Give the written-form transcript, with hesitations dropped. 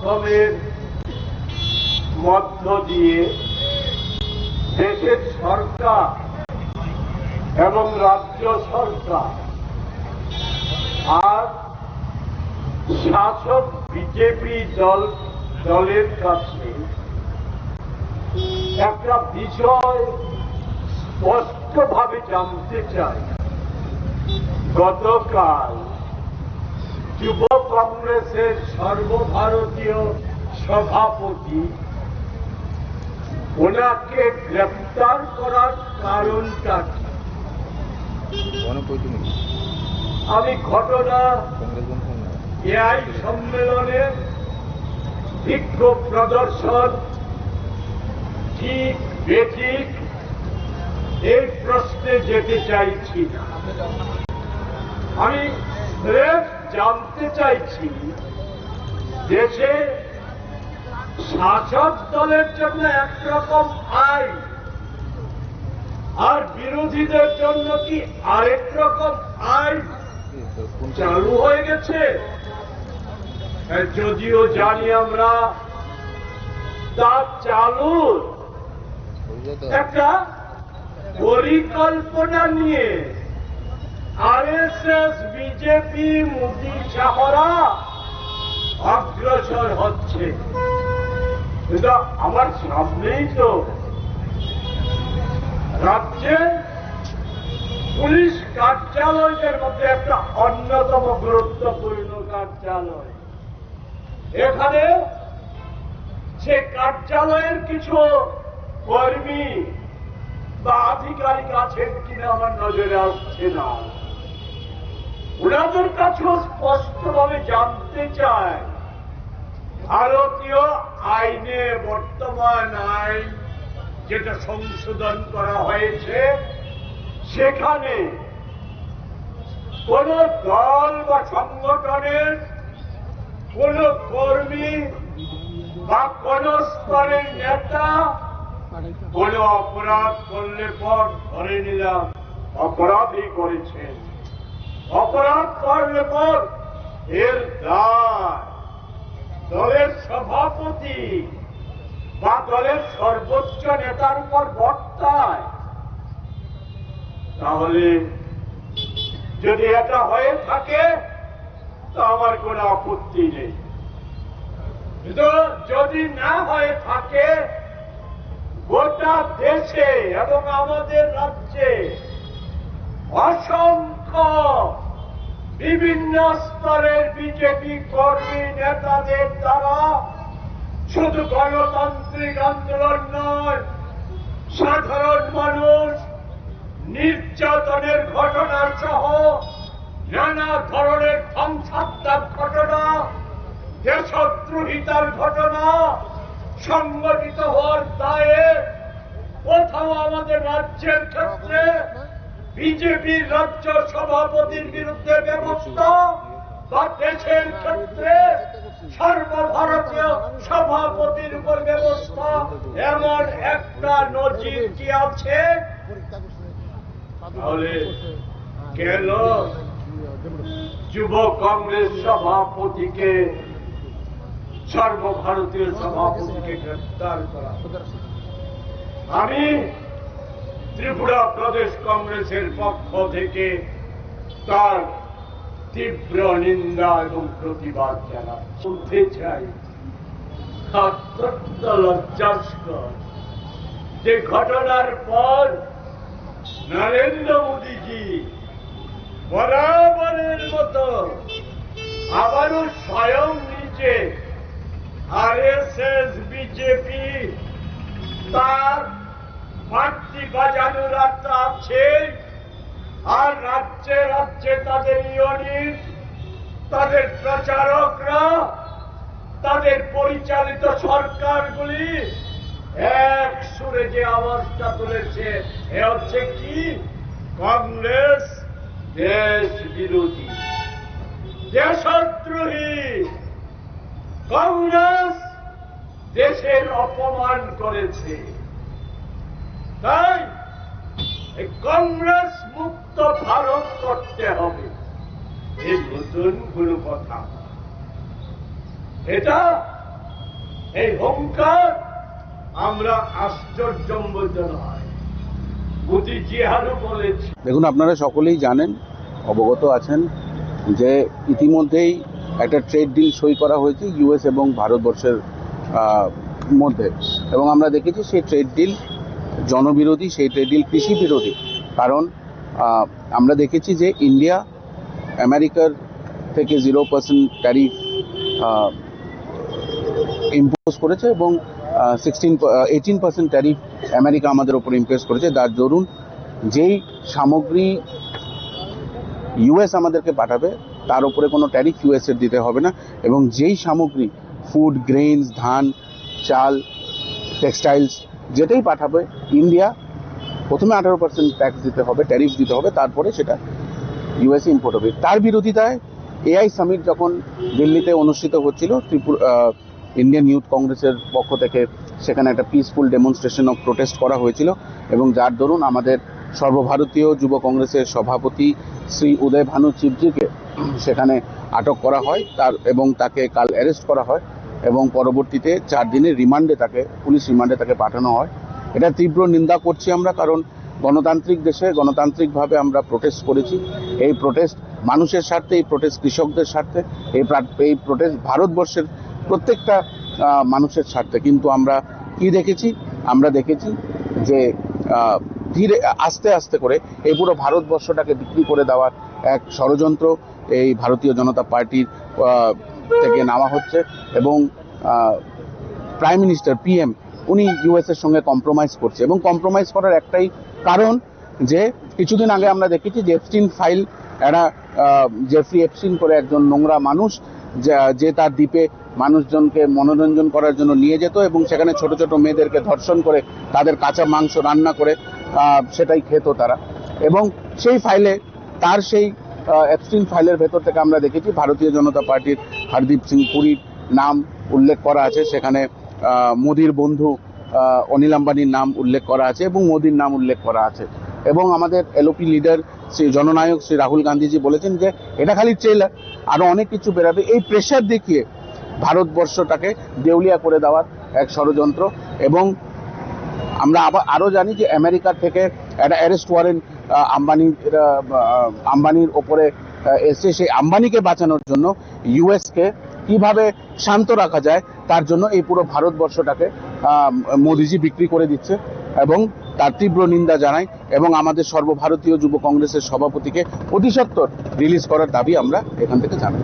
মাধ্যমের মধ্য দিয়ে দেশের সরকার এবং রাজ্য সরকার আর শাসক বিজেপি দলের কাছে একটা বিষয় স্পষ্টভাবে জানতে চাই। গতকাল যুব কংগ্রেসের সর্বভারতীয় সভাপতি ওনাকে গ্রেফতার করার কারণটা কি? আমি ঘটনা এআই সম্মেলনে বিক্ষোভ প্রদর্শন ঠিক বেঠিক এই প্রশ্নে যেতে চাইছি না। আমি জানতে চাইছি দেশে শাসক দলের জন্য একরকম আইন আর বিরোধীদের জন্য কি আরেক রকম আইন চালু হয়ে গেছে? যদিও জানি আমরা তা চালুর একটা পরিকল্পনা নিয়ে আরএসএস, বিজেপি, মোদী শাহরা অগ্রসর হচ্ছে। কিন্তু আমার সামনেই তো রাজ্যে পুলিশ কার্যালয়ের মধ্যে একটা অন্যতম গুরুত্বপূর্ণ কার্যালয়। এখানে সে কার্যালয়ের কিছু কর্মী বা আধিকারিক আছেন কিনা আমার নজরে আসছে না। ওনাদের কাছেও স্পষ্টভাবে জানতে চায় ভারতীয় আইনে, বর্তমান আইন যেটা সংশোধন করা হয়েছে, সেখানে কোন দল বা সংগঠনের কোন কর্মী বা কোন স্তরের নেতা কোন অপরাধ করলে পর ধরে নিলাম অপরাধই করেছেন, অপরাধ করলে পর এর দায় দলের সভাপতি বা দলের সর্বোচ্চ নেতার উপর বর্তায়। তাহলে যদি এটা হয়ে থাকে তো আমার কোনো আপত্তি নেই, কিন্তু যদি না হয়ে থাকে গোটা দেশে এবং আমাদের রাজ্যে অসংখ্য বিভিন্ন স্তরের বিজেপি কর্মী নেতাদের দ্বারা শুধু গণতান্ত্রিক আন্দোলন নয়, সাধারণ মানুষ নির্যাতনের ঘটনা সহ নানা ধরনের ধ্বংসাত্মক ঘটনা, দেশদ্রোহিতার ঘটনা সংগঠিত হওয়ার দায়ে কোথাও আমাদের রাজ্যের ক্ষেত্রে বিজেপির রাজ্য সভাপতির বিরুদ্ধে ব্যবস্থা বা দেশের ক্ষেত্রে সর্বভারতীয় সভাপতির উপর ব্যবস্থা, এমন একটা নজির কি আছে? তাহলে কেন যুব কংগ্রেস সভাপতিকে, সর্বভারতীয় সভাপতিকে গ্রেফতার করা? আমি ত্রিপুরা প্রদেশ কংগ্রেসের পক্ষ থেকে তার তীব্র নিন্দা এবং প্রতিবাদ জানাতে চাই। অত্যন্ত লজ্জাস্কর যে ঘটনার পর নরেন্দ্র মোদীজি বরাবরের মতো আবারও স্বয়ং নিজে আরএসএস, বিজেপি তার মাতৃ বাজানোর রাস্তা আছে, আর রাজ্যে রাজ্যে তাদের ইউনিট, তাদের প্রচারকরা, তাদের পরিচালিত সরকারগুলি এক সুরে যে আওয়াজটা তুলেছে, এ হচ্ছে কি? কংগ্রেস দেশ বিরোধী, দেশদ্রোহী। কংগ্রেস দেশের অপমান করেছে, তাই এই কংগ্রেস মুক্ত ভারত করতে হবে। এই নতুন কোনো কথা? এটা এই হুঙ্কার আমরা আশ্চর্যম্বিত নয়। মোদিজি আরো বলেছে, দেখুন, আপনারা সকলেই জানেন, অবগত আছেন যে ইতিমধ্যেই একটা ট্রেড ডিল সই করা হয়েছে ইউএস এবং ভারতবর্ষের মধ্যে, এবং আমরা দেখেছি সেই ট্রেড ডিল জনবিরোধী, সেই ট্রেড ডিল কৃষি বিরোধী। কারণ আমরা দেখেছি যে ইন্ডিয়া আমেরিকার থেকে 0% ট্যারিফ ইম্পোজ করেছে এবং 18% ট্যারিফ আমেরিকা আমাদের ওপর ইম্পোজ করেছে। যার দরুন যেই সামগ্রী ইউএস আমাদেরকে পাঠাবে তার উপরে কোনো ট্যারিফ ইউএসের দিতে হবে না, এবং যেই সামগ্রী ফুড, গ্রেইনস, ধান, চাল, টেক্সটাইলস যেটাই পাঠাবে ইন্ডিয়া প্রথমে 18% ট্যাক্স দিতে হবে, ট্যারিফ দিতে হবে, তারপরে সেটা ইউএসএ ইম্পোর্ট হবে। তার বিরোধিতায় এআই সামিট যখন দিল্লিতে অনুষ্ঠিত হচ্ছিল, ইন্ডিয়ান ইউথ কংগ্রেসের পক্ষ থেকে সেখানে একটা পিসফুল ডেমনস্ট্রেশন অফ প্রোটেস্ট করা হয়েছিল, এবং যার দরুন আমাদের সর্বভারতীয় যুব কংগ্রেসের সভাপতি শ্রী উদয় ভানু চিপজিকে সেখানে আটক করা হয়, এবং তাকে কাল অ্যারেস্ট করা হয়, এবং পরবর্তীতে 4 দিনের রিমান্ডে তাকে, পুলিশ রিমান্ডে তাকে পাঠানো হয়। এটা তীব্র নিন্দা করছি আমরা, কারণ গণতান্ত্রিক দেশে গণতান্ত্রিকভাবে আমরা প্রোটেস্ট করেছি। এই প্রোটেস্ট মানুষের স্বার্থে, এই প্রোটেস্ট কৃষকদের স্বার্থে, এই প্রোটেস্ট ভারতবর্ষের প্রত্যেকটা মানুষের স্বার্থে। কিন্তু আমরা কি দেখেছি? আমরা দেখেছি যে ধীরে আস্তে আস্তে করে এই পুরো ভারতবর্ষটাকে বিক্রি করে দেওয়ার এক ষড়যন্ত্র এই ভারতীয় জনতা পার্টির থেকে নেওয়া হচ্ছে, এবং প্রাইম মিনিস্টার পিএম উনি ইউএস এর সঙ্গে কম্প্রোমাইজ করছে, এবং কম্প্রোমাইজ করার একটাই কারণ যে কিছুদিন আগে আমরা দেখেছি যে এপস্টিন ফাইল, এরা জেফ্রি এপস্টিন করে একজন নোংরা মানুষ যে তার দ্বীপে মানুষজনকে মনোরঞ্জন করার জন্য নিয়ে যেত, এবং সেখানে ছোট ছোট মেয়েদেরকে ধর্ষণ করে তাদের কাঁচা মাংস রান্না করে সেটাই খেত তারা। এবং সেই ফাইলে, তার সেই এপস্টিন ফাইলের ভেতর থেকে আমরা দেখেছি ভারতীয় জনতা পার্টির হরদীপ সিং পুরীর নাম উল্লেখ করা আছে, সেখানে মোদির বন্ধু অনিল আম্বানির নাম উল্লেখ করা আছে, এবং মোদির নাম উল্লেখ করা আছে। এবং আমাদের এলওপি লিডার শ্রী জননায়ক শ্রী রাহুল গান্ধীজি বলেছেন যে এটা খালি ট্রেলার, আরো অনেক কিছু বেরাবে। এই প্রেশার দেখিয়ে ভারতবর্ষটাকে দেউলিয়া করে দেওয়ার এক ষড়যন্ত্র। এবং আমরা আরো জানি যে আমেরিকার থেকে একটা অ্যারেস্ট ওয়ারেন্ট আম্বানির ওপরে এসে, সেই আম্বানিকে বাঁচানোর জন্য ইউএসকে কিভাবে শান্ত রাখা যায় তার জন্য এই পুরো ভারতবর্ষটাকে মোদিজি বিক্রি করে দিচ্ছে, এবং তার তীব্র নিন্দা জানাই, এবং আমাদের সর্বভারতীয় যুব কংগ্রেসের সভাপতিকে অতি সত্বর রিলিজ করার দাবি আমরা এখান থেকে জানাই।